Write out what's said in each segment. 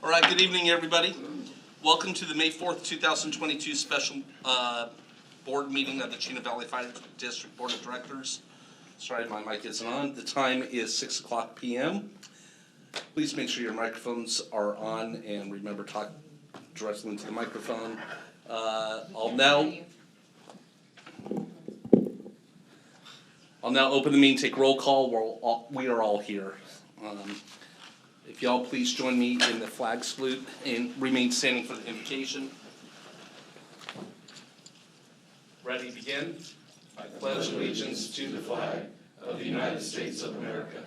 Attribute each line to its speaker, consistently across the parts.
Speaker 1: All right, good evening, everybody. Welcome to the May 4th, 2022 special board meeting of the Chino Valley Fire District Board of Directors. Sorry, my mic isn't on. The time is 6 o'clock p.m. Please make sure your microphones are on and remember to talk directly into the microphone. I'll now open the meeting, take roll call. We are all here. If y'all please join me in the flag salute and remain standing for the invocation. Ready to begin? I pledge allegiance to the flag of the United States of America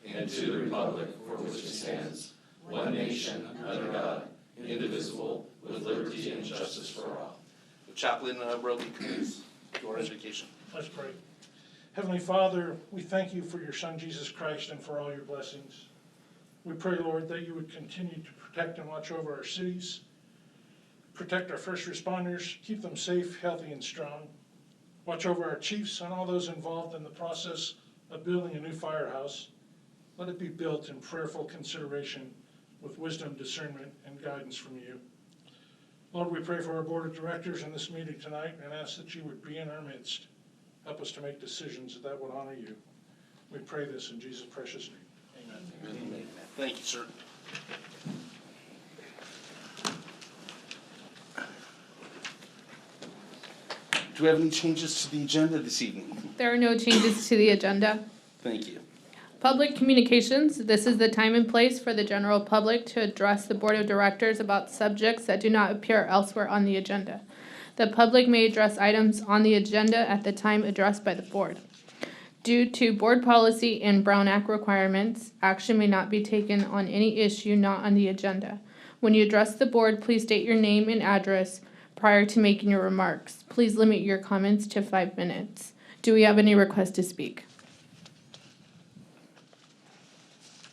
Speaker 1: and to the republic for which it stands, one nation under God, indivisible, with liberty and justice for all. The chaplain Roby, please, to our invocation.
Speaker 2: Let's pray. Heavenly Father, we thank you for your Son, Jesus Christ, and for all your blessings. We pray, Lord, that you would continue to protect and watch over our cities, protect our first responders, keep them safe, healthy, and strong. Watch over our chiefs and all those involved in the process of building a new firehouse. Let it be built in prayerful consideration with wisdom, discernment, and guidance from you. Lord, we pray for our board of directors in this meeting tonight and ask that you would be in our midst. Help us to make decisions that would honor you. We pray this in Jesus' precious name. Amen.
Speaker 1: Amen. Thank you, sir. Do we have any changes to the agenda this evening?
Speaker 3: There are no changes to the agenda.
Speaker 1: Thank you.
Speaker 3: Public communications. This is the time and place for the general public to address the board of directors about subjects that do not appear elsewhere on the agenda. The public may address items on the agenda at the time addressed by the board. Due to board policy and Brown Act requirements, action may not be taken on any issue not on the agenda. When you address the board, please state your name and address prior to making your remarks. Please limit your comments to 5 minutes. Do we have any requests to speak?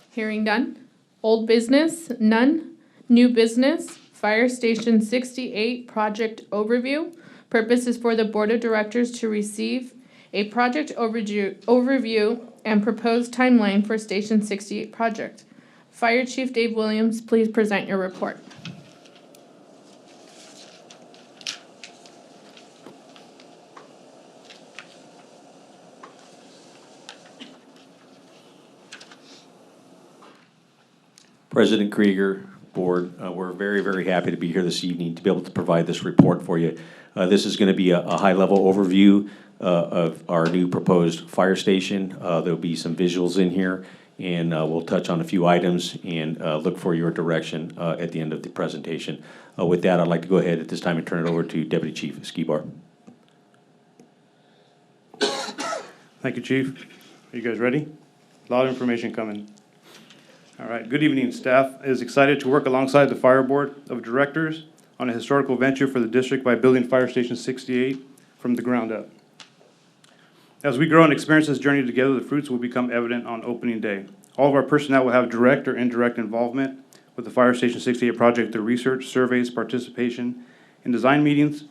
Speaker 3: Hearing none. Old business, none. New business, Fire Station 68 project overview. Purpose is for the board of directors to receive a project overview and proposed timeline for Station 68 project. Fire Chief Dave Williams, please present your report.
Speaker 4: President Krieger, board, we're very, very happy to be here this evening to be able to provide this report for you. This is going to be a high-level overview of our new proposed fire station. There'll be some visuals in here, and we'll touch on a few items and look for your direction at the end of the presentation. With that, I'd like to go ahead at this time and turn it over to Deputy Chief Skibar.
Speaker 5: Thank you, Chief. Are you guys ready? A lot of information coming. All right, good evening. Staff is excited to work alongside the Fire Board of Directors on a historical venture for the district by building Fire Station 68 from the ground up. As we grow and experience this journey together, the fruits will become evident on opening day. All of our personnel will have direct or indirect involvement with the Fire Station 68 project through research, surveys, participation in design meetings,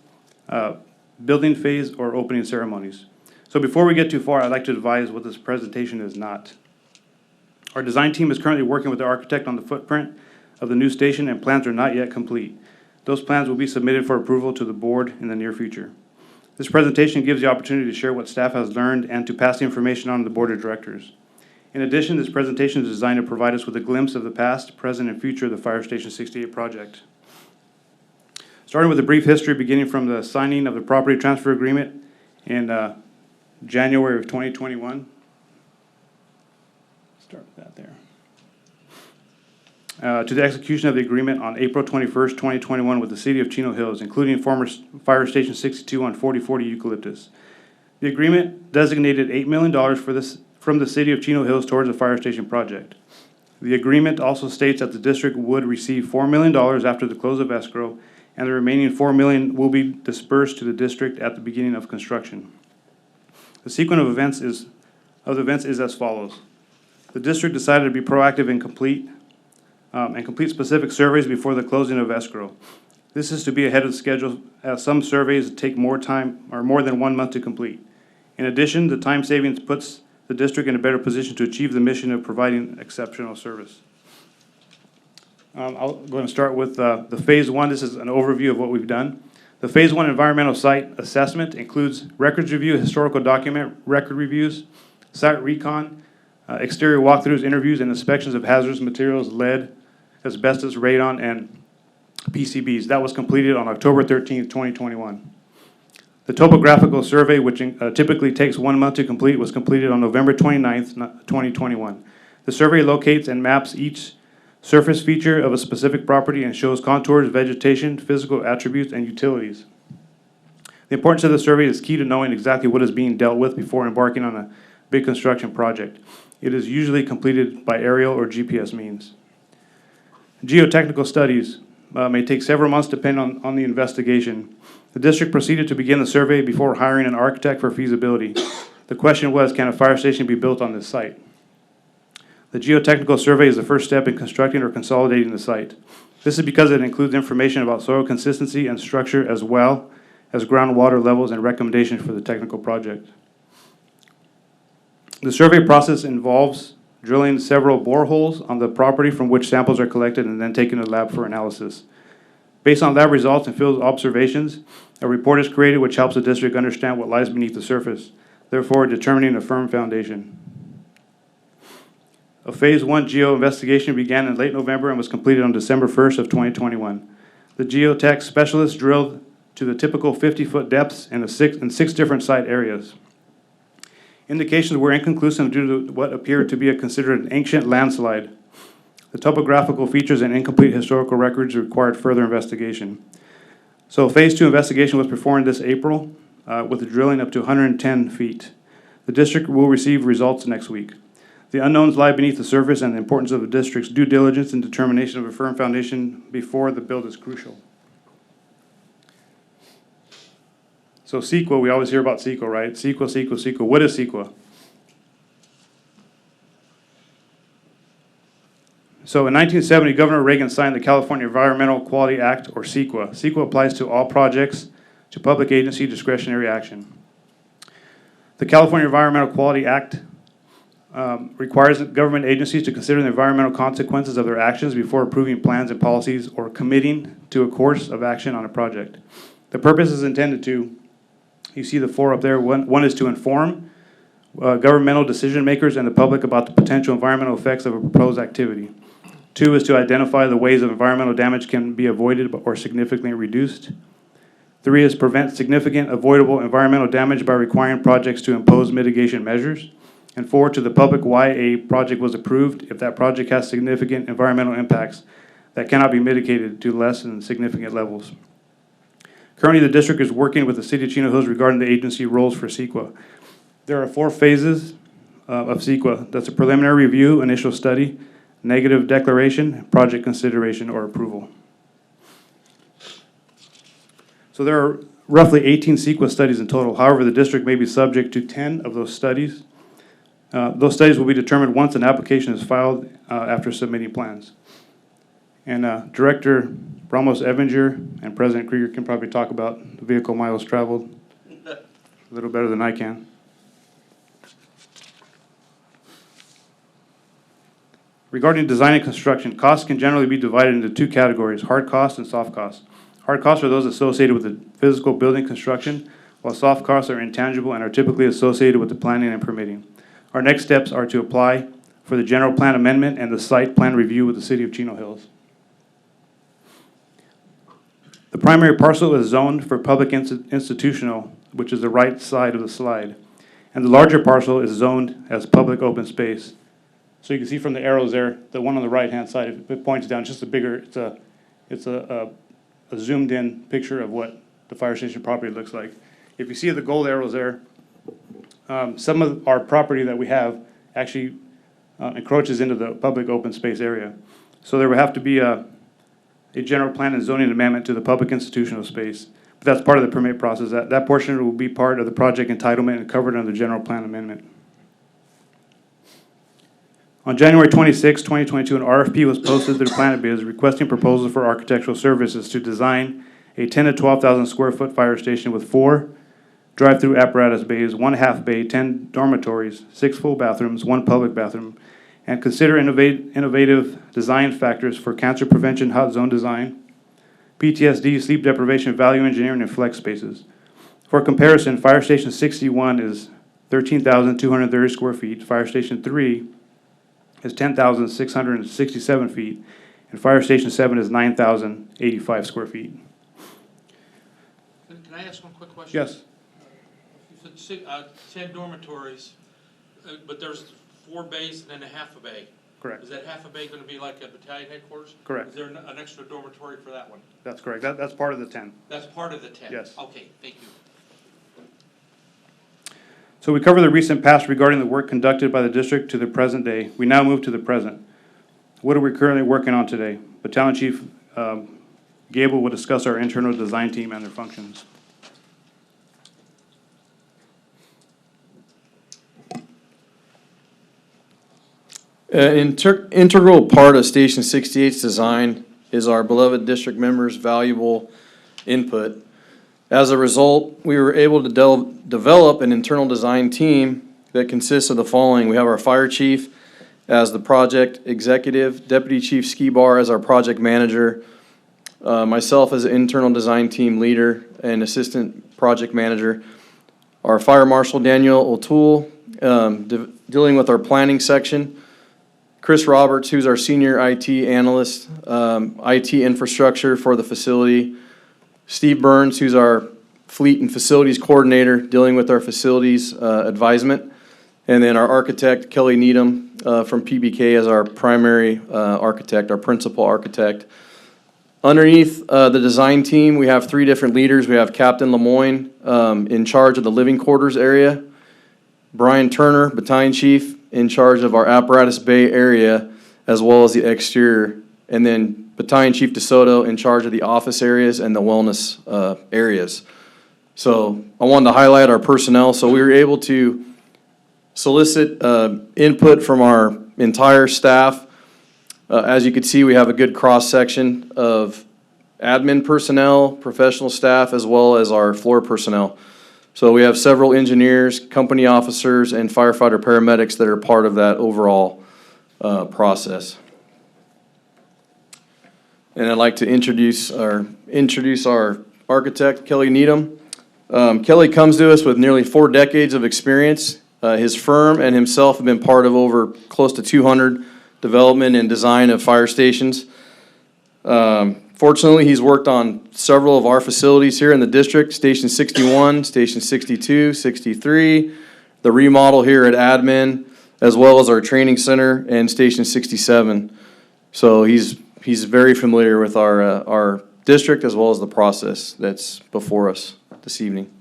Speaker 5: building phase, or opening ceremonies. So before we get too far, I'd like to advise what this presentation is not. Our design team is currently working with the architect on the footprint of the new station, and plans are not yet complete. Those plans will be submitted for approval to the board in the near future. This presentation gives the opportunity to share what staff has learned and to pass the information on to the board of directors. In addition, this presentation is designed to provide us with a glimpse of the past, present, and future of the Fire Station 68 project. Starting with a brief history beginning from the signing of the property transfer agreement in January of 2021. Start with that there. To the execution of the agreement on April 21st, 2021 with the City of Chino Hills, including former Fire Station 62 on 4040 Eucalyptus. The agreement designated $8 million from the City of Chino Hills towards the fire station project. The agreement also states that the district would receive $4 million after the close of escrow, and the remaining $4 million will be dispersed to the district at the beginning of construction. The sequence of events is as follows. The district decided to be proactive and complete specific surveys before the closing of escrow. This is to be ahead of schedule, as some surveys take more time or more than 1 month to complete. In addition, the time savings puts the district in a better position to achieve the mission of providing exceptional service. I'll go and start with the Phase 1. This is an overview of what we've done. The Phase 1 environmental site assessment includes records review, historical document record reviews, site recon, exterior walkthroughs, interviews, and inspections of hazardous materials, lead, asbestos, radon, and PCBs. That was completed on October 13th, 2021. The topographical survey, which typically takes 1 month to complete, was completed on November 29th, 2021. The survey locates and maps each surface feature of a specific property and shows contours, vegetation, physical attributes, and utilities. The importance of the survey is key to knowing exactly what is being dealt with before embarking on a big construction project. It is usually completed by aerial or GPS means. Geotechnical studies may take several months depending on the investigation. The district proceeded to begin the survey before hiring an architect for feasibility. The question was, can a fire station be built on this site? The geotechnical survey is the first step in constructing or consolidating the site. This is because it includes information about soil consistency and structure as well as groundwater levels and recommendations for the technical project. The survey process involves drilling several boreholes on the property from which samples are collected and then taken to the lab for analysis. Based on lab results and field observations, a report is created which helps the district understand what lies beneath the surface, therefore determining a firm foundation. A Phase 1 Geo Investigation began in late November and was completed on December 1st of 2021. The geotech specialists drilled to the typical 50-foot depths in six different site areas. Indications were inconclusive due to what appeared to be considered an ancient landslide. The topographical features and incomplete historical records required further investigation. So Phase 2 investigation was performed this April with the drilling up to 110 feet. The district will receive results next week. The unknowns lie beneath the surface, and the importance of the district's due diligence and determination of a firm foundation before the build is crucial. So CEQA, we always hear about CEQA, right? CEQA. What is CEQA? So in 1970, Governor Reagan signed the California Environmental Quality Act, or CEQA. CEQA applies to all projects to public agency discretionary action. The California Environmental Quality Act requires government agencies to consider the environmental consequences of their actions before approving plans and policies or committing to a course of action on a project. The purpose is intended to, you see the four up there, one is to inform governmental decision makers and the public about the potential environmental effects of a proposed activity. 2 is to identify the ways of environmental damage can be avoided or significantly reduced. 3 is prevent significant avoidable environmental damage by requiring projects to impose mitigation measures. And 4, to the public why a project was approved if that project has significant environmental impacts that cannot be mitigated to less than significant levels. Currently, the district is working with the City of Chino Hills regarding the agency roles for CEQA. There are 4 phases of CEQA. That's a preliminary review, initial study, negative declaration, project consideration, or approval. So there are roughly 18 CEQA studies in total. However, the district may be subject to 10 of those studies. Those studies will be determined once an application is filed after submitting plans. And Director Ramos Evinger and President Krieger can probably talk about the vehicle miles traveled a little better than I can. Regarding design and construction, costs can generally be divided into 2 categories, hard costs and soft costs. Hard costs are those associated with the physical building construction, while soft costs are intangible and are typically associated with the planning and permitting. Our next steps are to apply for the general plan amendment and the site plan review with the City of Chino Hills. The primary parcel is zoned for public institutional, which is the right side of the slide. And the larger parcel is zoned as public open space. So you can see from the arrows there, the one on the right-hand side, if it points down, just a bigger, it's a zoomed in picture of what the fire station property looks like. If you see the gold arrows there, some of our property that we have actually encroaches into the public open space area. So there would have to be a general plan and zoning amendment to the public institutional space. But that's part of the permit process. That portion will be part of the project entitlement and covered under the general plan amendment. On January 26, 2022, an RFP was posted to the Planet Biz requesting proposals for architectural services to design a 10 to 12,000 square foot fire station with 4 drive-through apparatus bays, 1 half bay, 10 dormitories, 6 full bathrooms, 1 public bathroom, and consider innovative design factors for cancer prevention hot zone design, PTSD, sleep deprivation, value engineering, and flex spaces. For comparison, Fire Station 61 is 13,230 square feet, Fire Station 3 is 10,667 feet, and Fire Station 7 is 9,085 square feet.
Speaker 6: Can I ask one quick question?
Speaker 5: Yes,
Speaker 6: You said 10 dormitories, but there's 4 bays and then a half a bay.
Speaker 5: correct.
Speaker 6: Is that half a bay going to be like a battalion headquarters?
Speaker 5: Correct.
Speaker 6: Is there an extra dormitory for that one?
Speaker 5: That's correct. That's part of the 10.
Speaker 6: That's part of the 10?
Speaker 5: Yes.
Speaker 6: Okay, thank you.
Speaker 5: So we cover the recent past regarding the work conducted by the district to the present day. We now move to the present. What are we currently working on today? Battalion Chief Gable will discuss our internal design team and their functions.
Speaker 7: An integral part of Station 68's design is our beloved district members' valuable input. As a result, we were able to develop an internal design team that consists of the following. We have our fire chief as the project executive, deputy chief Skibar as our project manager, myself as an internal design team leader and assistant project manager, our fire marshal Daniel O'Toole dealing with our planning section, Chris Roberts, who's our senior IT analyst, IT infrastructure for the facility, Steve Burns, who's our fleet and facilities coordinator, dealing with our facilities advisement, and then our architect, Kelly Needham, from PBK as our primary architect, our principal architect. Underneath the design team, we have 3 different leaders. We have Captain Lemoyne in charge of the living quarters area, Brian Turner, battalion chief, in charge of our apparatus bay area, as well as the exterior, and then Battalion Chief DeSoto in charge of the office areas and the wellness areas. So I wanted to highlight our personnel. So we were able to solicit input from our entire staff. As you can see, we have a good cross-section of admin personnel, professional staff, as well as our floor personnel. So we have several engineers, company officers, and firefighter paramedics that are part of that overall process. And I'd like to introduce our architect, Kelly Needham. Kelly comes to us with nearly 4 decades of experience. His firm and himself have been part of over close to 200 development and design of fire stations. Fortunately, he's worked on several of our facilities here in the district, Station 61, Station 62, 63, the remodel here at Admin, as well as our training center and Station 67. So he's very familiar with our district as well as the process that's before us this evening.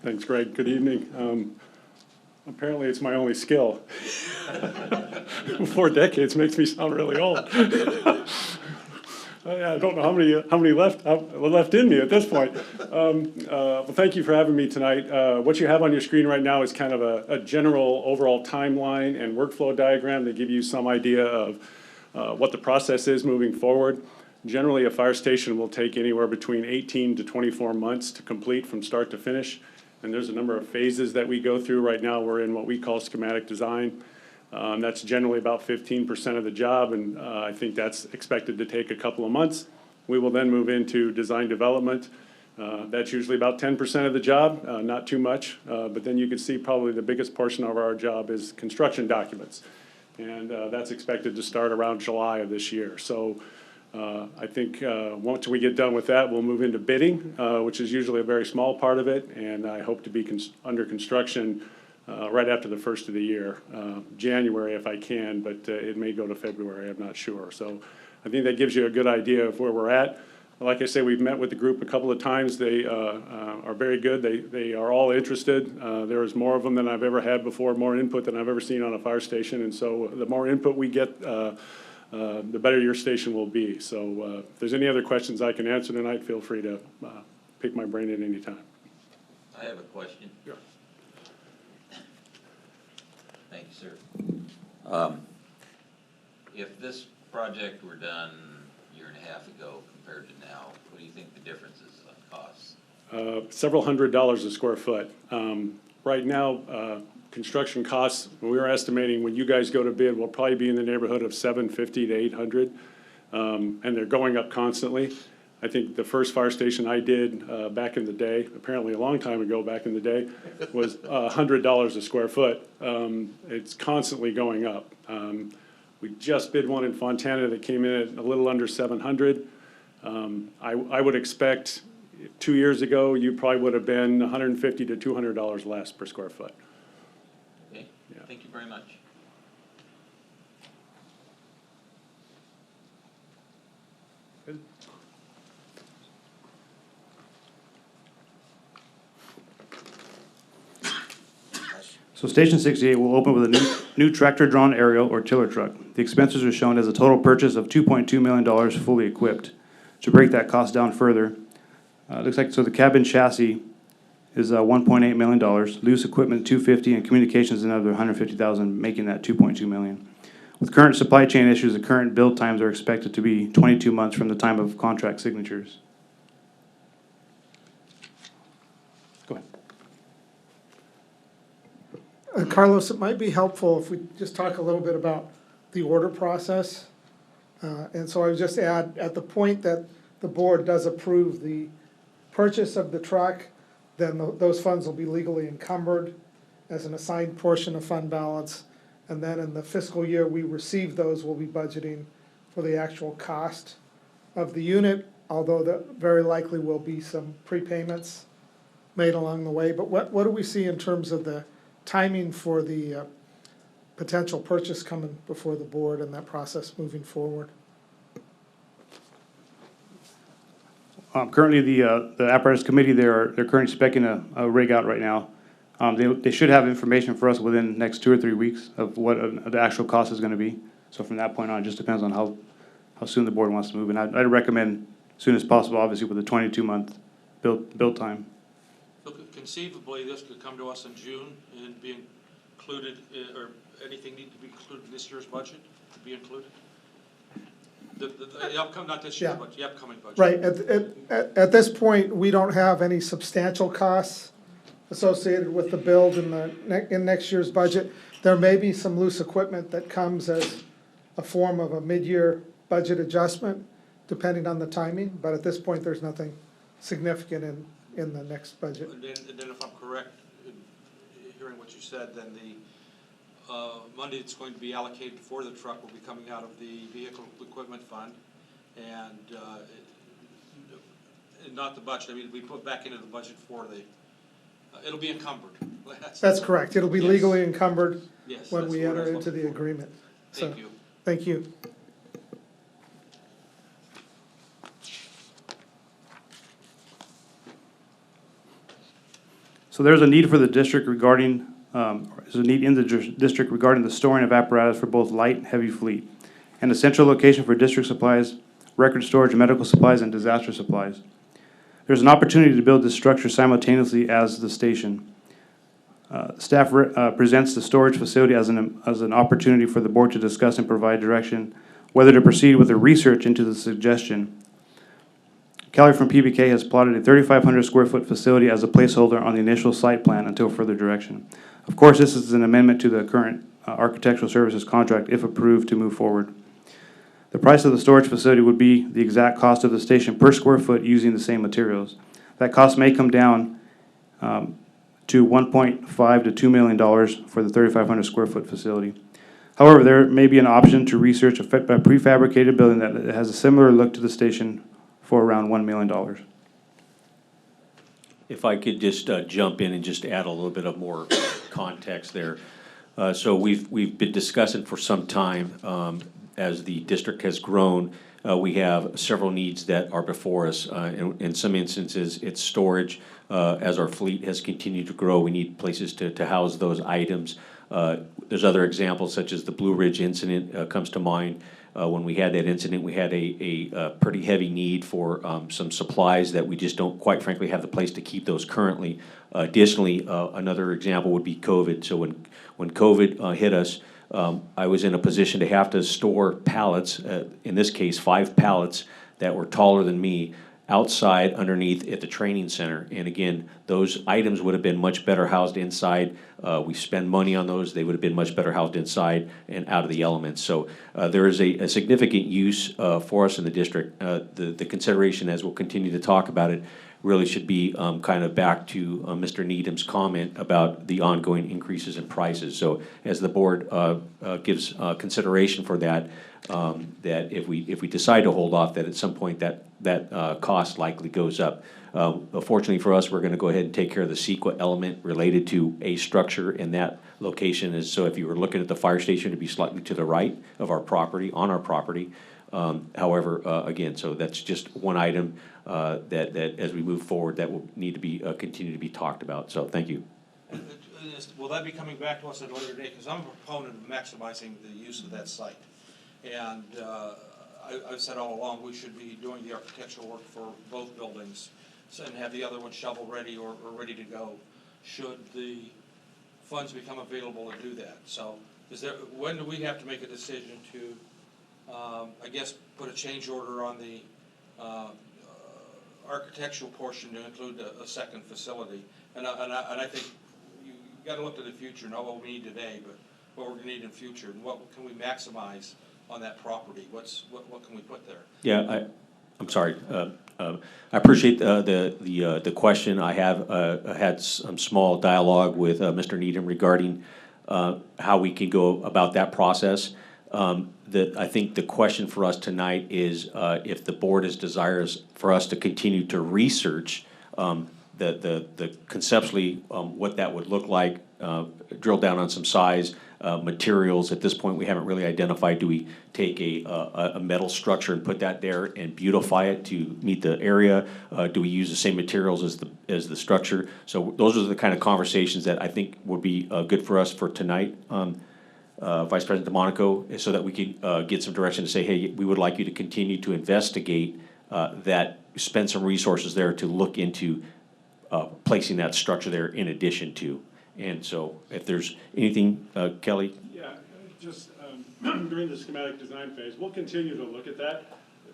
Speaker 8: Thanks, Greg. Good evening. Apparently, it's my only skill. 4 decades makes me sound really old. I don't know how many left in me at this point. Well, thank you for having me tonight. What you have on your screen right now is kind of a general overall timeline and workflow diagram to give you some idea of what the process is moving forward. Generally, a fire station will take anywhere between 18 to 24 months to complete from start to finish. And there's a number of phases that we go through. Right now, we're in what we call schematic design. That's generally about 15% of the job, and I think that's expected to take a couple of months. We will then move into design development. That's usually about 10% of the job, not too much. But then you can see probably the biggest portion of our job is construction documents. And that's expected to start around July of this year. So I think once we get done with that, we'll move into bidding, which is usually a very small part of it, and I hope to be under construction right after the first of the year, January if I can, but it may go to February, I'm not sure. So I think that gives you a good idea of where we're at. Like I say, we've met with the group a couple of times. They are very good. They are all interested. There is more of them than I've ever had before, more input than I've ever seen on a fire station, and so the more input we get, the better your station will be. So if there's any other questions I can answer tonight, feel free to pick my brain at any time.
Speaker 9: I have a question.
Speaker 8: Sure.
Speaker 9: Thank you, sir. If this project were done a year and a half ago compared to now, what do you think the difference is on costs?
Speaker 8: several $100s a square foot. Right now, construction costs, we were estimating when you guys go to bid, will probably be in the neighborhood of $750 to $800, and they're going up constantly. I think the first fire station I did back in the day, apparently a long time ago back in the day, was $100 a square foot. It's constantly going up. We just bid one in Fontana that came in at a little under 700. I would expect 2 years ago, you probably would have been $150 to $200 less per square foot.
Speaker 9: Okay, thank you very much.
Speaker 5: So Station 68 will open with a new tractor-drawn aerial or tiller truck. The expenses are shown as a total purchase of $2.2 million fully equipped. To break that cost down further, looks like, so the cabin chassis is $1.8 million, loose equipment $250, and communications another $150,000, making that $2.2 million. With current supply chain issues, the current build times are expected to be 22 months from the time of contract signatures. Go ahead.
Speaker 10: Carlos, it might be helpful if we just talk a little bit about the order process. And so I would just add, at the point that the board does approve the purchase of the truck, then those funds will be legally encumbered as an assigned portion of fund balance. And then in the fiscal year we receive those, we'll be budgeting for the actual cost of the unit, although there very likely will be some prepayments made along the way. But what do we see in terms of the timing for the potential purchase coming before the board and that process moving forward?
Speaker 5: Currently, the apparatus committee, they're currently speccing a rig out right now. They should have information for us within the next 2 or 3 weeks of what the actual cost is gonna be. So from that point on, it just depends on how soon the board wants to move. And I'd recommend as soon as possible, obviously with a 22-month build time.
Speaker 6: So conceivably, this could come to us in June and be included, or anything need to be included in this year's budget to be included? The upcoming, not this year, but the upcoming budget.
Speaker 10: Right, at this point, we don't have any substantial costs associated with the build in next year's budget. There may be some loose equipment that comes as a form of a mid-year budget adjustment, depending on the timing, but at this point, there's nothing significant in the next budget.
Speaker 6: And then if I'm correct, in hearing what you said, then the money that's going to be allocated for the truck will be coming out of the vehicle equipment fund, and not the budget. I mean, it'll be put back into the budget for the, it'll be encumbered.
Speaker 10: That's correct. It'll be
Speaker 6: Yes.
Speaker 10: legally encumbered
Speaker 6: Yes,
Speaker 10: when
Speaker 6: that's
Speaker 10: we
Speaker 6: what I was
Speaker 10: enter into
Speaker 6: looking
Speaker 10: the
Speaker 6: for.
Speaker 10: agreement.
Speaker 6: Thank
Speaker 10: So,
Speaker 6: you.
Speaker 10: thank you.
Speaker 5: So there's a need for the district regarding, there's a need in the district regarding the storing of apparatus for both light and heavy fleet, and a central location for district supplies, record storage, medical supplies, and disaster supplies. There's an opportunity to build this structure simultaneously as the station. Staff presents the storage facility as an opportunity for the board to discuss and provide direction whether to proceed with the research into the suggestion. Kelly from PBK has plotted a 3,500 square foot facility as a placeholder on the initial site plan until further direction. Of course, this is an amendment to the current architectural services contract if approved to move forward. The price of the storage facility would be the exact cost of the station per square foot using the same materials. That cost may come down to $1.5 to $2 million for the 3,500 square foot facility. However, there may be an option to research a prefabricated building that has a similar look to the station for around $1 million.
Speaker 4: If I could just jump in and just add a little bit of more context there. So we've been discussing for some time, as the district has grown, we have several needs that are before us. In some instances, it's storage. As our fleet has continued to grow, we need places to house those items. There's other examples, such as the Blue Ridge incident comes to mind. When we had that incident, we had a pretty heavy need for some supplies that we just don't, quite frankly, have the place to keep those currently. Additionally, another example would be COVID. So when COVID hit us, I was in a position to have to store pallets, in this case 5 pallets that were taller than me, outside underneath at the training center. And again, those items would have been much better housed inside. We spend money on those. They would have been much better housed inside and out of the elements. So there is a significant use for us in the district. The consideration, as we'll continue to talk about it, really should be kind of back to Mr. Needham's comment about the ongoing increases in prices. So as the board gives consideration for that, that if we decide to hold off, that at some point that cost likely goes up. Fortunately for us, we're going to go ahead and take care of the CEQA element related to a structure in that location. Is so if you were looking at the fire station, it'd be slightly to the right of our property, on our property. However, again, so that's just one item that as we move forward, that will need to be continue to be talked about. So thank you.
Speaker 6: Will that be coming back to us at a later date? Because I'm a proponent of maximizing the use of that site. And I've said all along, we should be doing the architectural work for both buildings and have the other one shovel-ready or ready to go, should the funds become available to do that. So when do we have to make a decision to, I guess, put a change order on the architectural portion to include a second facility? And I think you got to look to the future, not what we need today, but what we're going to need in the future, and what can we maximize on that property? What can we put there?
Speaker 4: Yeah, I'm sorry. I appreciate the question. I have had some small dialogue with Mr. Needham regarding how we can go about that process. I think the question for us tonight is if the board is desirous for us to continue to research the conceptually what that would look like, drill down on some size, materials. At this point, we haven't really identified. Do we take a metal structure and put that there and beautify it to meet the area? Do we use the same materials as the structure? So those are the kind of conversations that I think would be good for us for tonight. Vice President DeMonico, so that we can get some direction to say, hey, we would like you to continue to investigate that, spend some resources there to look into placing that structure there in addition to. And so if there's anything, Kelly?
Speaker 8: Yeah, just during the schematic design phase, we'll continue to look at that.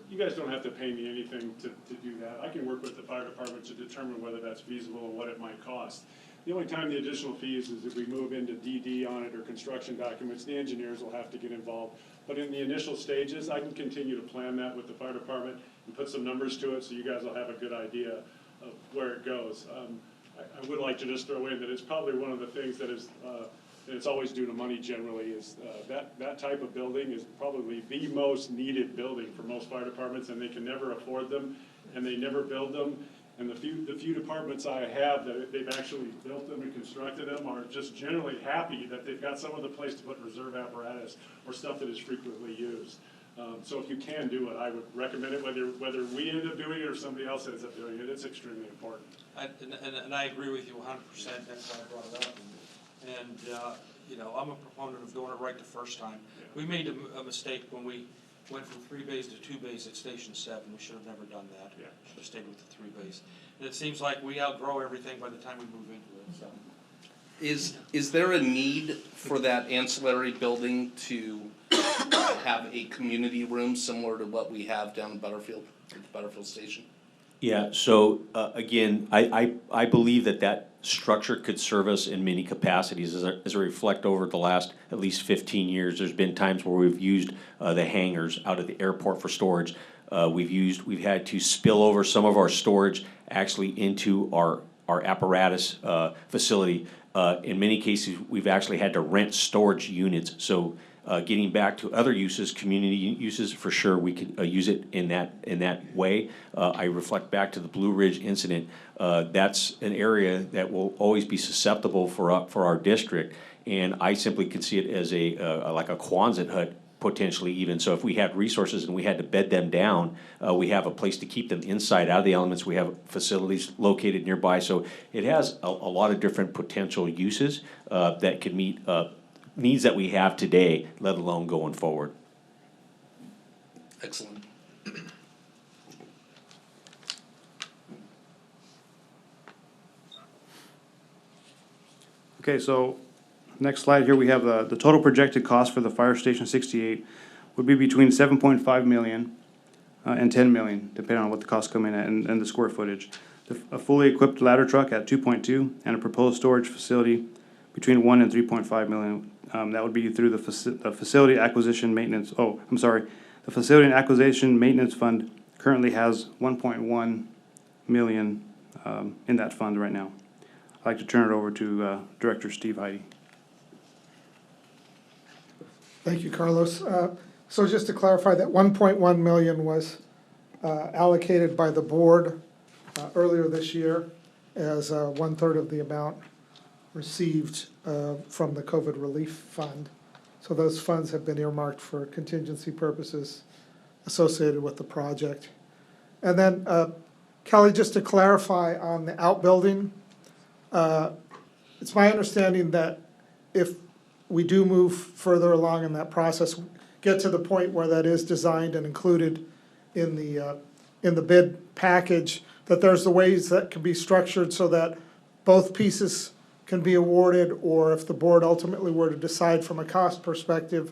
Speaker 8: You guys don't have to pay me anything to do that. I can work with the fire department to determine whether that's feasible and what it might cost. The only time the additional fees is if we move into DD on it or construction documents, the engineers will have to get involved. But in the initial stages, I can continue to plan that with the fire department and put some numbers to it so you guys will have a good idea of where it goes. I would like to just throw in that it's probably one of the things that is, and it's always due to money generally, is that type of building is probably the most needed building for most fire departments, and they can never afford them, and they never build them. And the few departments I have that they've actually built them and constructed them are just generally happy that they've got some other place to put reserve apparatus or stuff that is frequently used. So if you can do it, I would recommend it, whether we end up doing it or somebody else ends up doing it. It's extremely important.
Speaker 6: And I agree with you 100%. That's why I brought it up. And you know, I'm a proponent of doing it right the first time. Yeah. We made a mistake when we went from 3 bays to 2 bays at Station 7. We should have never done that. Yeah. Should have stayed with the 3 bays. And it seems like we outgrow everything by the time we move into it. So.
Speaker 1: Is there a need for that ancillary building to have a community room similar to what we have down in Butterfield, at the Butterfield Station?
Speaker 4: Yeah, so again, I believe that structure could serve us in many capacities. As I reflect over the last at least 15 years, there's been times where we've used the hangars out at the airport for storage. We've had to spill over some of our storage actually into our apparatus facility. In many cases, we've actually had to rent storage units. So getting back to other uses, community uses, for sure, we could use it in that way. I reflect back to the Blue Ridge incident. That's an area that will always be susceptible for our district, and I simply can see it as like a Quonset hut potentially even. So if we had resources and we had to bed them down, we have a place to keep them inside out of the elements. We have facilities located nearby, so it has a lot of different potential uses that could meet needs that we have today, let alone going forward.
Speaker 1: Excellent.
Speaker 5: Okay, so next slide here, we have the total projected cost for the Fire Station 68 would be between 7.5 million and 10 million, depending on what the costs come in at and the square footage. A fully equipped ladder truck at 2.2 and a proposed storage facility between 1 and 3.5 million. That would be through the facility acquisition maintenance. Oh, I'm sorry. The facility and acquisition maintenance fund currently has 1.1 million in that fund right now. I'd like to turn it over to Director Steve Heide.
Speaker 10: Thank you, Carlos. So just to clarify, that 1.1 million was allocated by the board earlier this year as 1/3 of the amount received from the COVID relief fund. So those funds have been earmarked for contingency purposes associated with the project. And then, Kelly, just to clarify on the outbuilding, it's my understanding that if we do move further along in that process, get to the point where that is designed and included in the bid package, that there's the ways that can be structured so that both pieces can be awarded, or if the board ultimately were to decide from a cost perspective,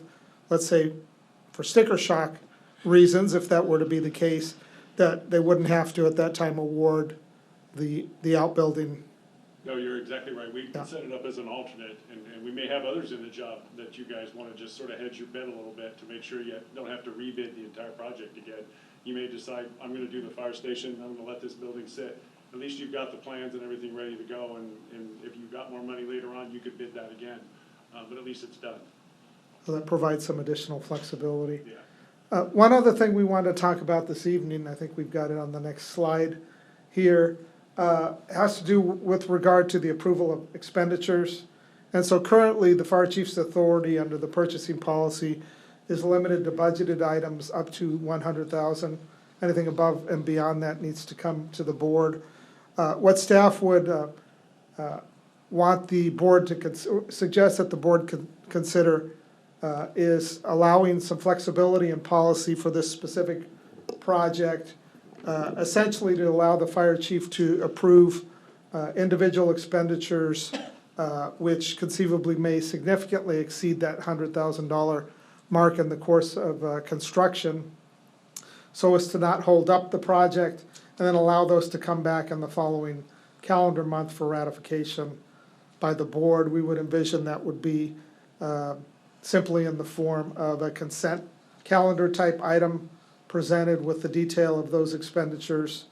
Speaker 10: let's say for sticker shock reasons, if that were to be the case, that they wouldn't have to at that time award the outbuilding.
Speaker 8: No, you're exactly right. We
Speaker 10: Yeah.
Speaker 8: can set it up as an alternate, and we may have others in the job that you guys want to just sort of hedge your bet a little bit to make sure you don't have to rebid the entire project again. You may decide, I'm going to do the fire station, I'm going to let this building sit. At least you've got the plans and everything ready to go, and if you've got more money later on, you could bid that again. But at least it's done.
Speaker 10: So that provides some additional flexibility.
Speaker 8: Yeah.
Speaker 10: One other thing we wanted to talk about this evening, I think we've got it on the next slide here, has to do with regard to the approval of expenditures. And so currently, the fire chief's authority under the purchasing policy is limited to budgeted items up to 100,000. Anything above and beyond that needs to come to the board. What staff would want the board to suggest that the board consider is allowing some flexibility in policy for this specific project, essentially to allow the fire chief to approve individual expenditures which conceivably may significantly exceed that $100,000 mark in the course of construction, so as to not hold up the project, and then allow those to come back in the following calendar month for ratification by the board. We would envision that would be simply in the form of a consent calendar type item presented with the detail of those expenditures.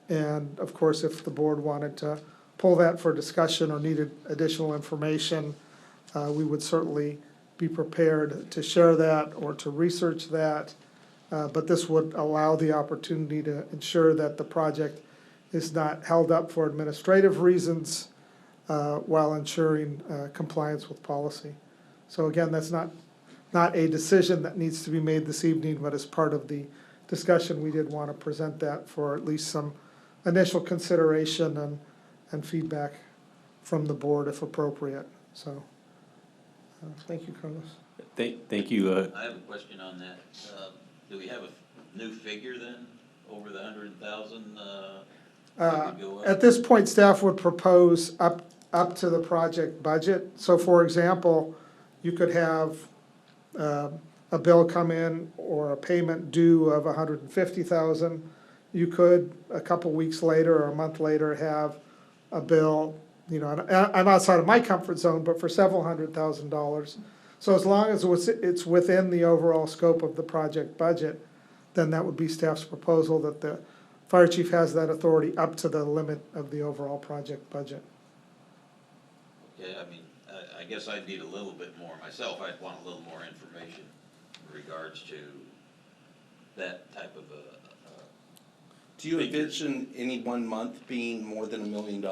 Speaker 10: And of course, if the board wanted to pull that for discussion or needed additional information, we would certainly be prepared to share that or to research that. But this would allow the opportunity to ensure that the project is not held up for administrative reasons while ensuring compliance with policy. So again, that's not a decision that needs to be made this evening, but as part of the discussion, we did want to present that for at least some initial consideration and feedback from the board if appropriate. So, thank you, Carlos.
Speaker 4: Thank you.
Speaker 9: I have a question on that. Do we have a new figure then, over the 100,000?
Speaker 10: At this point, staff would propose up to the project budget. So for example, you could have a bill come in or a payment due of 150,000. You could, a couple weeks later or a month later, have a bill, you know, I'm outside of my comfort zone, but for several $100,000. So as long as it's within the overall scope of the project budget, then that would be staff's proposal that the fire chief has that authority up to the limit of the overall project budget.
Speaker 9: Okay, I mean, I guess I'd need a little bit more myself. I'd want a little more information in regards to that type of a.
Speaker 1: Do you envision any 1 month being more than $1 million?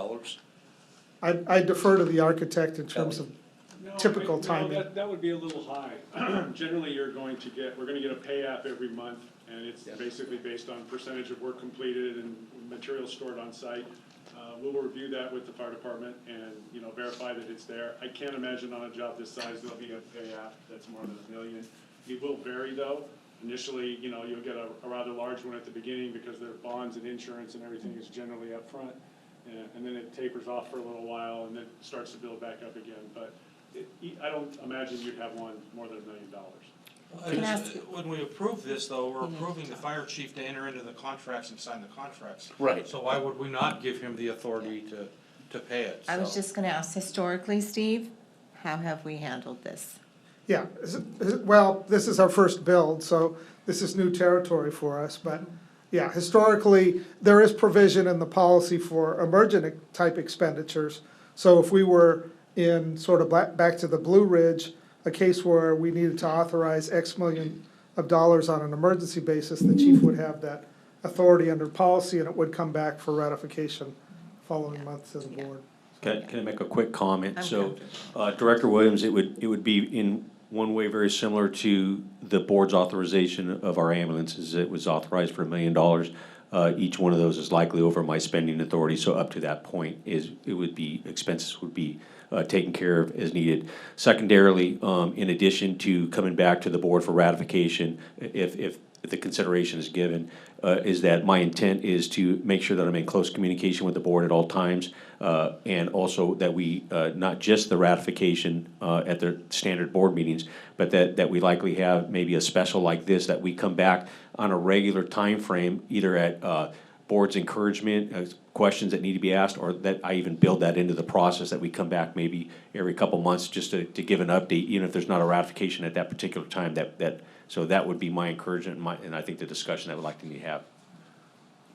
Speaker 10: I defer to the architect in terms of typical
Speaker 8: No,
Speaker 10: timing.
Speaker 8: that would be a little high. Generally, we're going to get a pay app every month, and it's basically based on percentage of work completed and materials stored on site. We'll review that with the fire department and, you know, verify that it's there. I can't imagine on a job this size there'll be a pay app that's more than $1 million. It will vary though. Initially, you know, you'll get a rather large one at the beginning because their bonds and insurance and everything is generally up front. And then it tapers off for a little while and then starts to build back up again. But I don't imagine you'd have one more than $1 million.
Speaker 11: Can I ask-
Speaker 6: When we approve this, though, we're approving the fire chief to enter into the contracts and sign the contracts.
Speaker 1: Right.
Speaker 6: So why would we not give him the authority to pay it?
Speaker 11: I was
Speaker 6: So-
Speaker 11: just gonna ask, historically, Steve, how have we handled this?
Speaker 10: Yeah, well, this is our first build, so this is new territory for us, but yeah, historically, there is provision in the policy for emergent type expenditures. So if we were in sort of back to the Blue Ridge, a case where we needed to authorize X million of dollars on an emergency basis, the chief would have that authority under policy and it would come back for ratification following month to the board.
Speaker 4: Can I make a quick comment?
Speaker 11: I'm
Speaker 4: So, Director Williams, it would be in one way very similar to the board's authorization of our ambulances. It was authorized for $1 million. Each one of those is likely over my spending authority, so up to that point expenses would be taken care of as needed. Secondarily, in addition to coming back to the board for ratification, if the consideration is given, is that my intent is to make sure that I'm in close communication with the board at all times, and also that we, not just the ratification at the standard board meetings, but that we likely have maybe a special like this, that we come back on a regular time frame, either at board's encouragement, questions that need to be asked, or that I even build that into the process, that we come back maybe every couple months just to give an update, even if there's not a ratification at that particular time, so that would be my encouragement and I think the discussion I would like to have.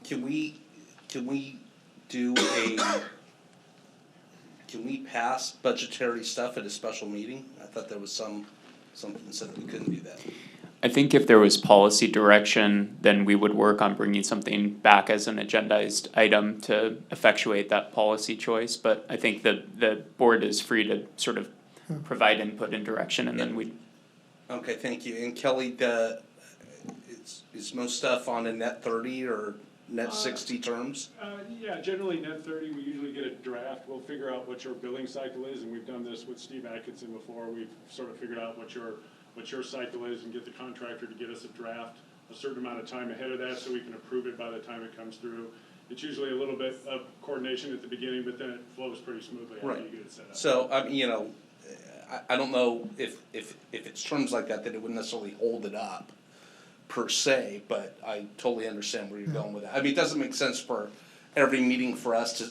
Speaker 1: Can we pass budgetary stuff at a special meeting? I thought there was something that said that we couldn't do that.
Speaker 12: I think if there was policy direction, then we would work on bringing something back as an agendized item to effectuate that policy choice. But I think the board is free to sort of provide input and direction, and then we.
Speaker 1: Okay, thank you. And Kelly, is most stuff on a net 30 or net 60 terms?
Speaker 8: Yeah, generally net 30, we usually get a draft. We'll figure out what your billing cycle is, and we've done this with Steve Atkinson before. We've sort of figured out what your cycle is and get the contractor to get us a draft a certain amount of time ahead of that so we can approve it by the time it comes through. It's usually a little bit of coordination at the beginning, but then it flows pretty smoothly after you get it set up.
Speaker 1: So, I don't know if it's terms like that it wouldn't necessarily hold it up per se, but I totally understand where you're going with that. I mean, it doesn't make sense for every meeting for us to,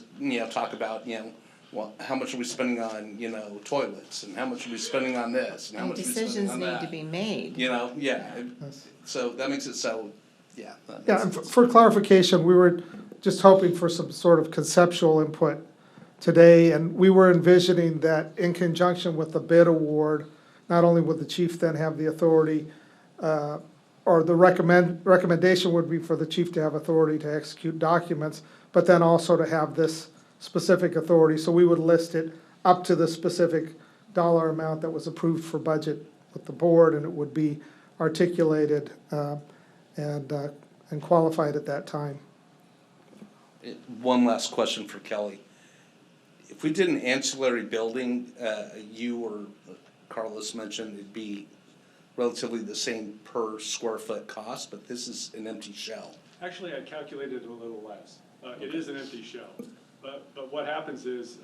Speaker 1: talk about, well, how much are we spending on, toilets, and how much are we spending on this, and how
Speaker 11: And
Speaker 1: much are we spending on that?
Speaker 11: decisions need to be made.
Speaker 1: So that makes it so, yeah. that makes
Speaker 10: Yeah, and
Speaker 1: sense.
Speaker 10: for clarification, we were just hoping for some sort of conceptual input today, and we were envisioning that in conjunction with the bid award, not only would the chief then have the authority, or the recommendation would be for the chief to have authority to execute documents, but then also to have this specific authority. So we would list it up to the specific dollar amount that was approved for budget with the board, and it would be articulated and qualified at that time.
Speaker 1: One last question for Kelly. If we did an ancillary building, you or Carlos mentioned it'd be relatively the same per square foot cost, but this is an empty shell.
Speaker 8: Actually, I calculated a little less. It is an empty shell. But what happens is,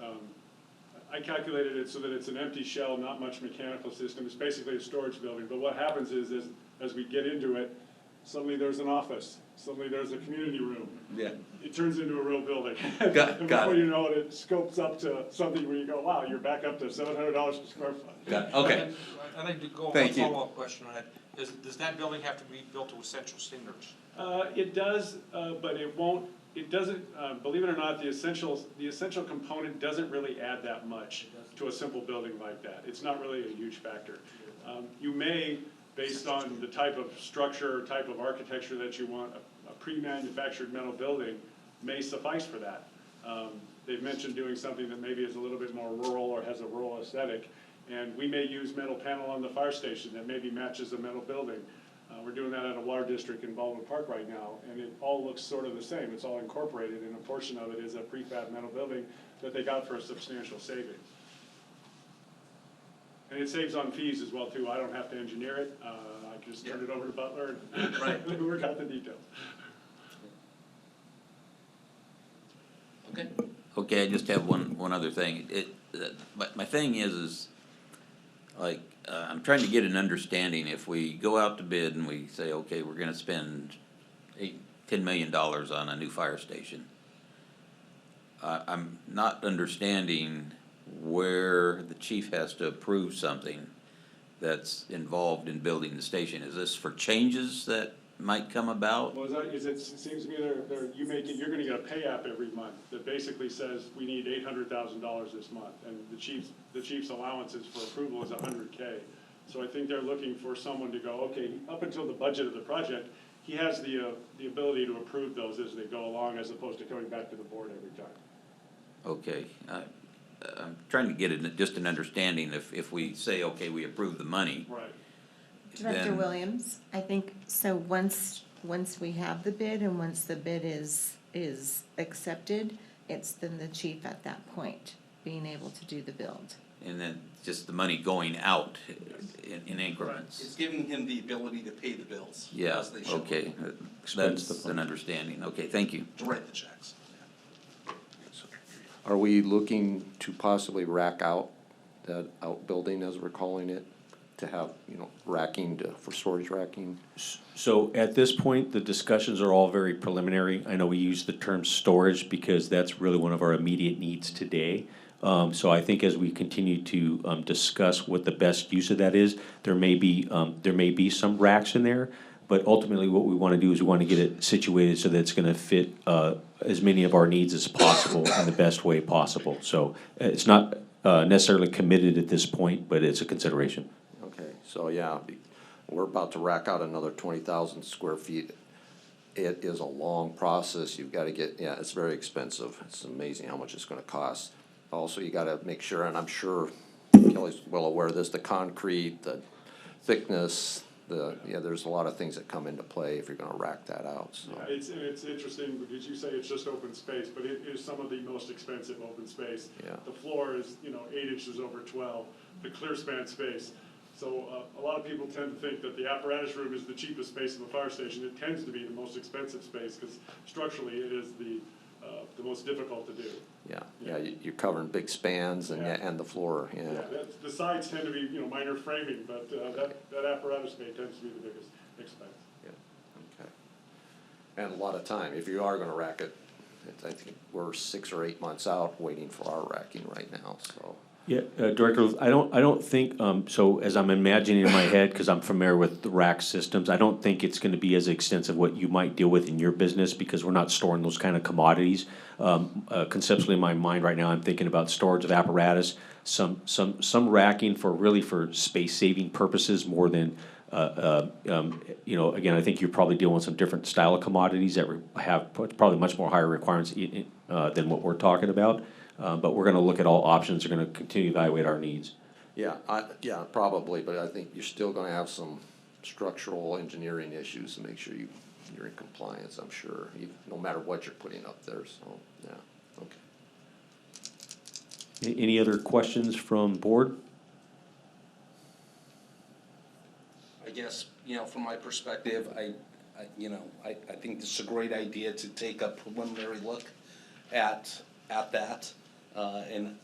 Speaker 8: I calculated it so that it's an empty shell, not much mechanical system. It's basically a storage building. But what happens is as we get into it, suddenly there's an office. Suddenly there's a community room.
Speaker 1: Yeah.
Speaker 8: It turns into a real building.
Speaker 1: Got
Speaker 8: And before
Speaker 1: it.
Speaker 8: you know it, it scopes up to something where you go, wow, you're back up to $700 per square foot.
Speaker 1: Got it. Okay.
Speaker 6: I'd like to go on one
Speaker 1: Thank you.
Speaker 6: follow-up question on that. Does that building have to be built to essential standards?
Speaker 8: It does, but it won't, it doesn't, believe it or not, the essential component doesn't really add that much to a simple building like that. It's not really a huge factor. You may, based on the type of structure, type of architecture that you want, a pre-manufactured metal building may suffice for that. They've mentioned doing something that maybe is a little bit more rural or has a rural aesthetic, and we may use metal panel on the fire station that maybe matches a metal building. We're doing that at a water district in Baldwin Park right now, and it all looks sort of the same. It's all incorporated, and a portion of it is a prefab metal building that they got for a substantial savings. And it saves on fees as well, too. I don't have to engineer it. I can just turn it over to Butler and work out the details.
Speaker 9: Okay, I just have one other thing. My thing is like, I'm trying to get an understanding, if we go out to bid and we say, okay, we're gonna spend $10 million on a new fire station. I'm not understanding where the chief has to approve something that's involved in building the station. Is this for changes that might come about?
Speaker 8: Well, it seems to me you're gonna get a pay app every month that basically says, we need $800,000 this month, and the chief's allowances for approval is $100K. So I think they're looking for someone to go, okay, up until the budget of the project, he has the ability to approve those as they go along, as opposed to coming back to the board every time.
Speaker 9: Okay, I'm trying to get just an understanding, if we say, okay, we approve the money.
Speaker 8: Right.
Speaker 11: Director
Speaker 9: Then-
Speaker 11: Williams, I think, so once we have the bid and once the bid is accepted, it's then the chief at that point being able to do the build.
Speaker 9: And then just the money going out in increments.
Speaker 1: It's giving him the ability to pay the bills.
Speaker 9: Yeah,
Speaker 1: as they should.
Speaker 9: okay,
Speaker 4: Expense the
Speaker 9: that's an
Speaker 4: funds.
Speaker 9: understanding, okay, thank you.
Speaker 1: To write the checks.
Speaker 13: Are we looking to possibly rack out that outbuilding, as we're calling it, to have, racking for storage racking?
Speaker 4: So at this point, the discussions are all very preliminary. I know we use the term storage because that's really one of our immediate needs today. So I think as we continue to discuss what the best use of that is, there may be some racks in there, but ultimately what we want to do is we want to get it situated so that it's going to fit as many of our needs as possible in the best way possible. So it's not necessarily committed at this point, but it's a consideration.
Speaker 13: Okay, so yeah, we're about to rack out another 20,000 square feet. It is a long process. You've got to it's very expensive. It's amazing how much it's going to cost. Also, you got to make sure, and I'm sure Kelly's well aware of this, the concrete, the thickness, there's a lot of things that come into play if you're going to rack that out. So.
Speaker 8: Yeah, it's interesting because you say it's just open space, but it is some of the most expensive open space.
Speaker 13: Yeah.
Speaker 8: The floor is 8 inches over 12. The clear span space. So a lot of people tend to think that the apparatus room is the cheapest space in the fire station. It tends to be the most expensive space because structurally it is the most difficult to do.
Speaker 13: Yeah, you're covering big spans and the floor. Yeah.
Speaker 8: The sides tend to be minor framing, but that apparatus bay tends to be the biggest expense.
Speaker 13: Yeah. Okay. And a lot of time. If you are going to rack it, I think we're 6 or 8 months out waiting for our racking right now. So.
Speaker 4: Yeah, Director, I don't think, so as I'm imagining in my head, because I'm familiar with the rack systems, I don't think it's gonna be as extensive what you might deal with in your business, because we're not storing those kind of commodities. Conceptually in my mind right now, I'm thinking about storage of apparatus, some racking for space-saving purposes more than, again, I think you're probably dealing with some different style of commodities that have probably much more higher requirements than what we're talking about. But we're gonna look at all options, we're gonna continue to evaluate our needs.
Speaker 13: Yeah, probably, but I think you're still gonna have some structural engineering issues to make sure you're in compliance, I'm sure, no matter what you're putting up there, so, yeah, okay.
Speaker 4: Any other questions from board?
Speaker 1: I guess, from my perspective, I think this is a great idea to take a preliminary look at that. And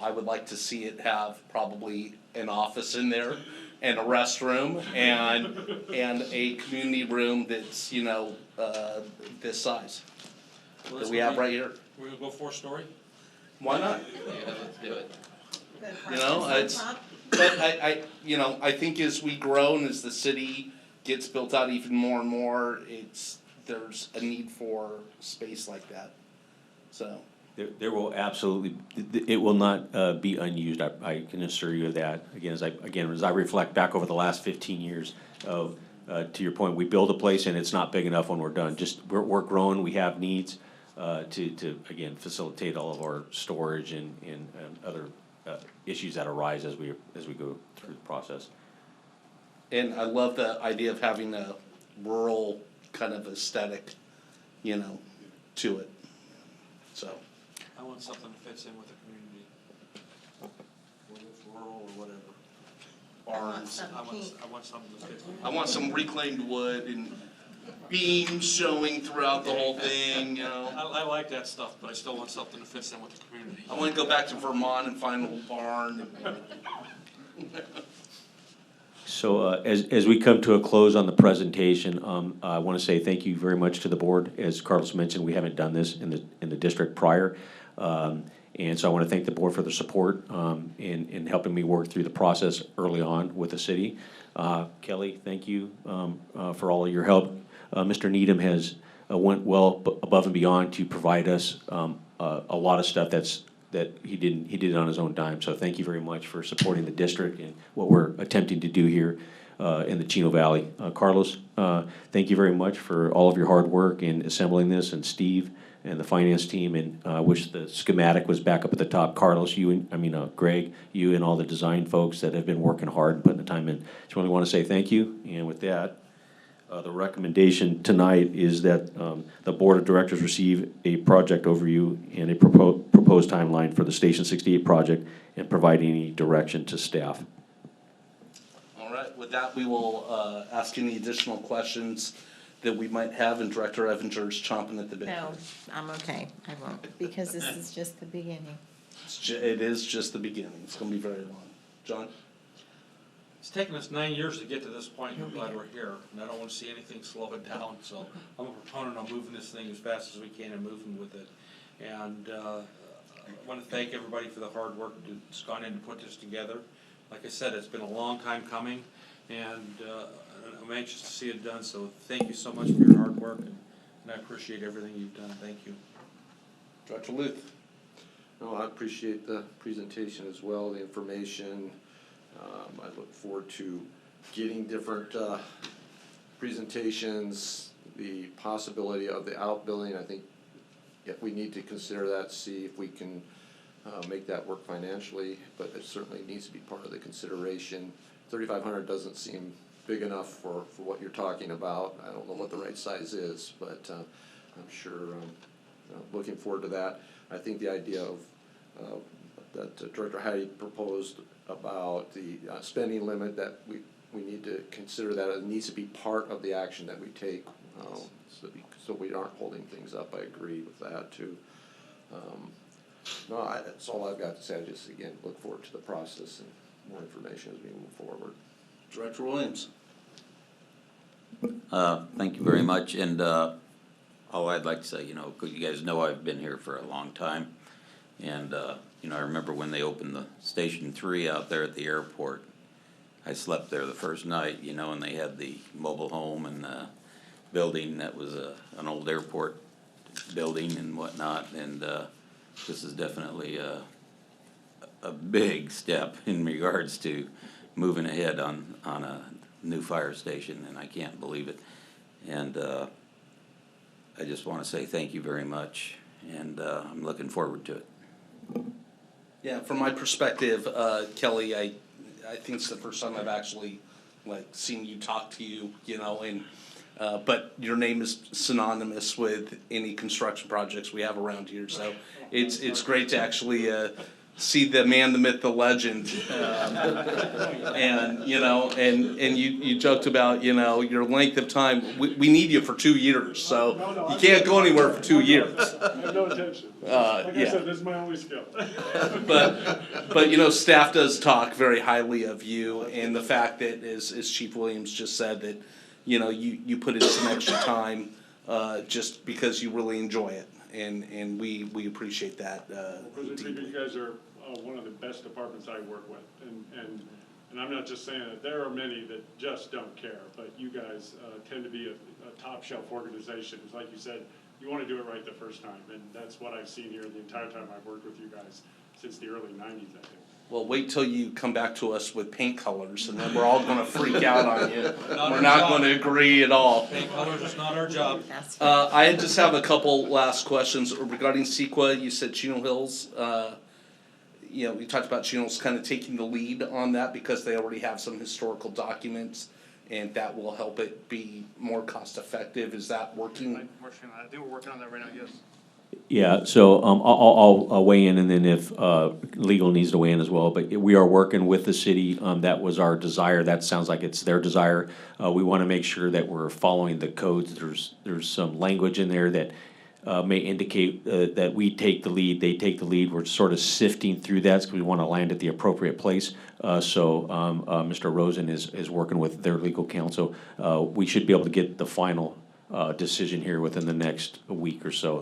Speaker 1: I would like to see it have probably an office in there and a restroom and a community room that's, this size that we have right here.
Speaker 6: We're gonna go 4-story?
Speaker 1: Why not?
Speaker 9: Yeah, let's do it.
Speaker 1: But I think as we grow and as the city gets built out even more and more, there's a need for space like that, so.
Speaker 4: There will absolutely, it will not be unused, I can assure you of that. Again, as I reflect back over the last 15 years of, to your point, we build a place and it's not big enough when we're done. Just, we're growing, we have needs to again, facilitate all of our storage and other issues that arise as we go through the process.
Speaker 1: And I love the idea of having a rural kind of aesthetic, to it, so.
Speaker 6: I want something that fits in with the community. Whether it's rural or whatever.
Speaker 1: Barns.
Speaker 6: I want something that fits.
Speaker 1: I want some reclaimed wood and beams showing throughout the whole thing,
Speaker 6: I like that stuff, but I still want something that fits in with the community.
Speaker 1: I wanna go back to Vermont and find an old barn.
Speaker 4: So as we come to a close on the presentation, I want to say thank you very much to the board. As Carlos mentioned, we haven't done this in the district prior. And so I want to thank the board for their support in helping me work through the process early on with the city. Kelly, thank you for all of your help. Mr. Needham has went well above and beyond to provide us a lot of stuff that he did it on his own dime. So thank you very much for supporting the district and what we're attempting to do here in the Chino Valley. Carlos, thank you very much for all of your hard work in assembling this, and Steve and the finance team, and I wish the schematic was back up at the top. Carlos, Greg, you and all the design folks that have been working hard and putting the time in. Just really want to say thank you, and with that, the recommendation tonight is that the Board of Directors receive a project overview and a proposed timeline for the Station 68 project and provide any direction to staff.
Speaker 1: All right, with that, we will ask any additional questions that we might have, and Director Evinger's chomping at the bit.
Speaker 11: No, I'm okay, I won't, because this is just the beginning.
Speaker 1: It is just the beginning. It's going to be very long. John?
Speaker 6: It's taken us 9 years to get to this point, and I'm glad we're here, and I don't want to see anything slow it down, so I'm a proponent of moving this thing as fast as we can and moving with it. And I want to thank everybody for the hard work that's gone in to put this together. Like I said, it's been a long time coming, and I'm anxious to see it done, so thank you so much for your hard work, and I appreciate everything you've done. Thank you.
Speaker 1: Director Luth?
Speaker 13: No, I appreciate the presentation as well, the information. I look forward to getting different presentations, the possibility of the outbuilding. I think we need to consider that, see if we can make that work financially, but it certainly needs to be part of the consideration. 3,500 doesn't seem big enough for what you're talking about. I don't know what the right size is, but I'm sure looking forward to that. I think the idea of that Director Heidi proposed about the spending limit, that we need to consider that it needs to be part of the action that we take, so we aren't holding things up. I agree with that too. That's all I've got to say. I just, again, look forward to the process and more information as we move forward.
Speaker 1: Director Williams?
Speaker 9: Thank you very much, and all I'd like to say, you guys know I've been here for a long time, and I remember when they opened the Station 3 out there at the airport. I slept there the first night, and they had the mobile home and the building that was an old airport building and whatnot, and this is definitely a big step in regards to moving ahead on a new fire station, and I can't believe it. And I just want to say thank you very much, and I'm looking forward to it.
Speaker 1: Yeah, from my perspective, Kelly, I think it's the first time I've actually seen you talk to you, and but your name is synonymous with any construction projects we have around here, so it's great to actually see the man, the myth, the legend, and you joked about your length of time. We need you for 2 years, so you can't go anywhere for 2 years.
Speaker 8: I have no intention. I said, this is my only skill.
Speaker 1: but staff does talk very highly of you, and the fact that, as Chief Williams just said, that you put in some extra time just because you really enjoy it, and we appreciate that.
Speaker 8: President, you guys are one of the best departments I work with, and I'm not just saying that. There are many that just don't care, but you guys tend to be a top shelf organization. It's like you said, you want to do it right the first time, and that's what I've seen here the entire time I've worked with you guys since the early 90s, I think.
Speaker 1: Well, wait till you come back to us with paint colors, and then we're all going to freak out on you.
Speaker 6: Not
Speaker 1: We're not going to agree at all.
Speaker 6: Paint colors is not our job.
Speaker 1: I just have a couple last questions regarding CEQA. You said Chino Hills. We talked about Chino's kind of taking the lead on that because they already have some historical documents, and that will help it be more cost effective. Is that working?
Speaker 2: I think we're working on that right now, yes.
Speaker 4: Yeah, so I'll weigh in, and then if legal needs to weigh in as well. But we are working with the city. That was our desire. That sounds like it's their desire. We want to make sure that we're following the codes. There's some language in there that may indicate that we take the lead, they take the lead. We're sort of sifting through that because we want to land at the appropriate place. Mr. Rosen is working with their legal counsel. We should be able to get the final decision here within the next week or so.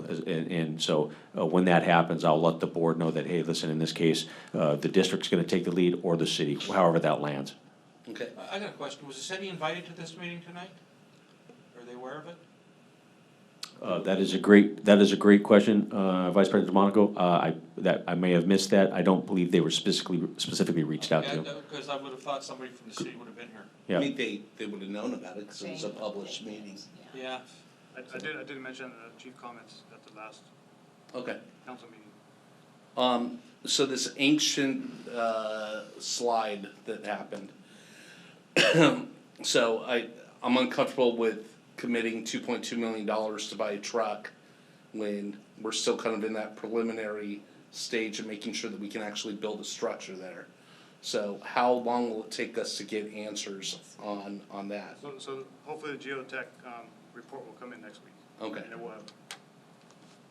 Speaker 4: When that happens, I'll let the board know that, hey, listen, in this case, the district's going to take the lead or the city, however that lands.
Speaker 1: Okay.
Speaker 6: I got a question. Was the city invited to this meeting tonight? Are they aware of it?
Speaker 4: That is a great question, Vice President DeMonico. I may have missed that. I don't believe they were specifically reached out to.
Speaker 6: Because I would have thought somebody from the city would have been here.
Speaker 4: Yeah.
Speaker 1: I mean, they would have known about it because it was a published meeting.
Speaker 6: Yeah.
Speaker 5: I did mention chief comments at the last
Speaker 1: Okay.
Speaker 5: council meeting.
Speaker 1: So this ancient slide that happened. So I'm uncomfortable with committing $2.2 million to buy a truck when we're still kind of in that preliminary stage of making sure that we can actually build a structure there. So how long will it take us to get answers on that?
Speaker 5: So hopefully the geotech report will come in next week.
Speaker 1: Okay.
Speaker 5: And then we'll have.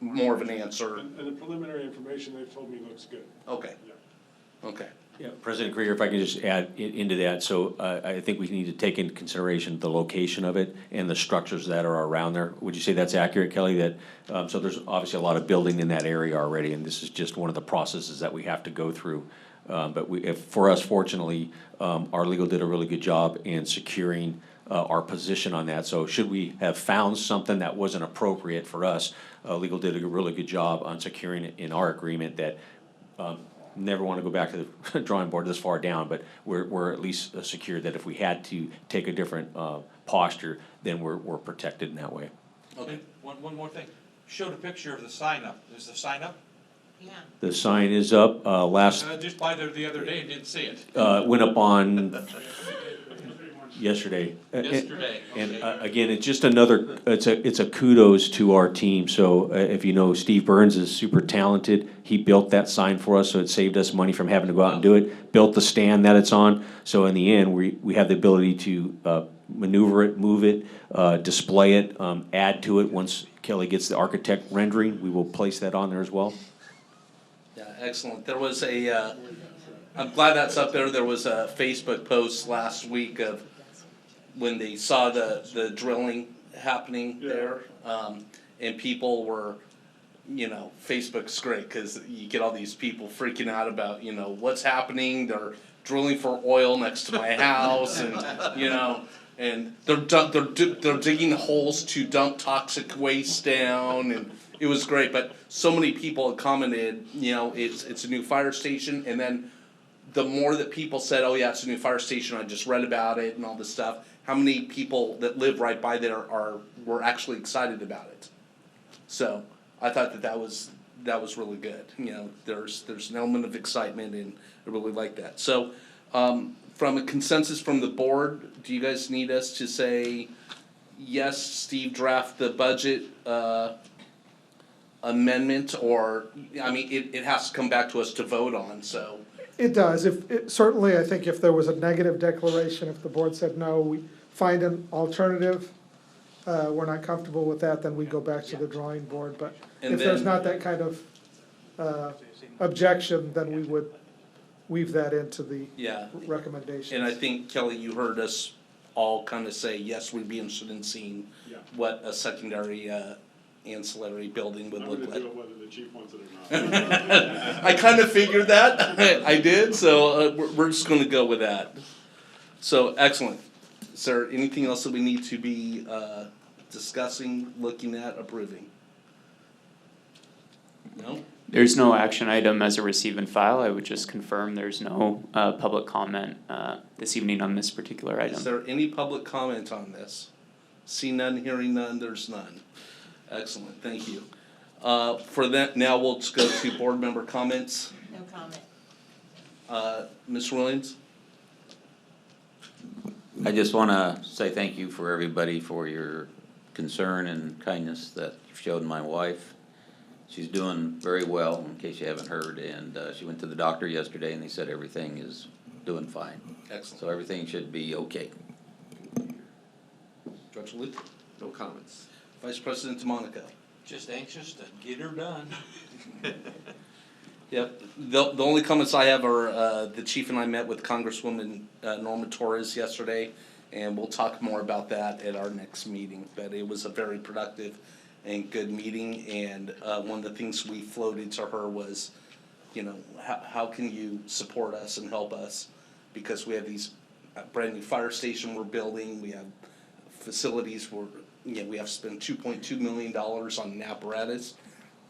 Speaker 1: More of an answer.
Speaker 8: And the preliminary information they've told me looks good.
Speaker 1: Okay.
Speaker 8: Yeah.
Speaker 1: Okay.
Speaker 4: Yeah, President Krieger, if I can just add into that, so I think we need to take into consideration the location of it and the structures that are around there. Would you say that's accurate, Kelly? That so there's obviously a lot of building in that area already, and this is just one of the processes that we have to go through. But for us, fortunately, our legal did a really good job in securing our position on that. So should we have found something that wasn't appropriate for us, legal did a really good job on securing it in our agreement that. Never want to go back to the drawing board this far down, but we're at least secure that if we had to take a different posture, then we're protected in that way.
Speaker 6: Okay. One more thing. Showed a picture of the sign up. Is the sign up?
Speaker 11: Yeah.
Speaker 4: The sign is up. Last
Speaker 6: Just by there the other day and didn't see it.
Speaker 4: went up on yesterday.
Speaker 6: Yesterday.
Speaker 4: And
Speaker 6: Okay.
Speaker 4: again, it's just another. It's a kudos to our team. So if you know, Steve Burns is super talented. He built that sign for us, so it saved us money from having to go out and do it. Built the stand that it's on. So in the end, we have the ability to maneuver it, move it, display it, add to it. Once Kelly gets the architect rendering, we will place that on there as well.
Speaker 1: Yeah, excellent. There was I'm glad that's up there. There was a Facebook post last week of when they saw the drilling happening there, and people were, Facebook's great because you get all these people freaking out about, what's happening. They're drilling for oil next to my house, and and they're digging holes to dump toxic waste down, and it was great. But so many people had commented, it's a new fire station, and then the more that people said, oh yeah, it's a new fire station, I just read about it and all this stuff. How many people that live right by there were actually excited about it? So I thought that was really good. There's an element of excitement, and I really like that. So from a consensus from the board, do you guys need us to say yes, Steve, draft the budget amendment, or it has to come back to us to vote on? So.
Speaker 10: It does. Certainly, I think if there was a negative declaration, if the board said no, we find an alternative, we're not comfortable with that, then we go back to the drawing board. But if there's not that kind of objection, then we would weave that into the recommendations.
Speaker 1: And I think, Kelly, you heard us all kind of say, yes, we'd be interested in seeing what a secondary ancillary building would look like.
Speaker 8: I'm gonna do it whether the chief wants it or not.
Speaker 1: I kind of figured that. I did, so we're just gonna go with that. So, excellent. Is there anything else that we need to be discussing, looking at, approving? No?
Speaker 12: There's no action item as a receive and file. I would just confirm there's no public comment this evening on this particular item.
Speaker 1: Is there any public comment on this? See none, hearing none, there's none. Excellent, thank you. For that, now we'll just go to board member comments.
Speaker 11: No comment.
Speaker 1: Ms. Williams?
Speaker 9: I just wanna say thank you for everybody for your concern and kindness that you've shown my wife. She's doing very well, in case you haven't heard, and she went to the doctor yesterday and they said everything is doing fine.
Speaker 1: Excellent.
Speaker 9: So everything should be okay.
Speaker 1: Director Luke?
Speaker 13: No comments.
Speaker 1: Vice President DeMonico?
Speaker 6: Just anxious to get her done.
Speaker 1: Yep, the only comments I have are, the chief and I met with Congresswoman Norma Torres yesterday, and we'll talk more about that at our next meeting, but it was a very productive and good meeting, and one of the things we floated to her was, you know, how can you support us and help us? Because we have these brand new fire station we're building, we have facilities where, you know, we have to spend $2.2 million on an apparatus.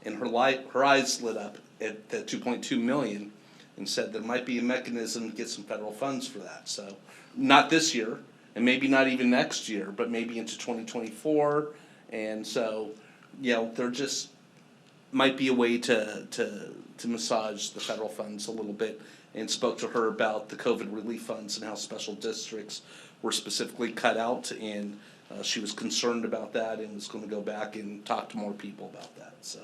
Speaker 1: And her eyes lit up at the 2.2 million and said there might be a mechanism to get some federal funds for that. So, not this year, and maybe not even next year, but maybe into 2024. And so, you know, there just might be a way to massage the federal funds a little bit, and spoke to her about the COVID relief funds and how special districts were specifically cut out, and she was concerned about that and was going to go back and talk to more people about that. So,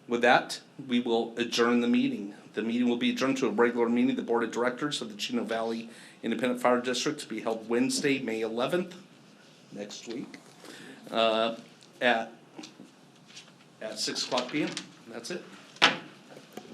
Speaker 1: with that, we will adjourn the meeting. The meeting will be adjourned to a regular meeting of the Board of Directors of the Chino Valley Independent Fire District to be held Wednesday, May 11th, next week, at 6:00 p.m. That's it.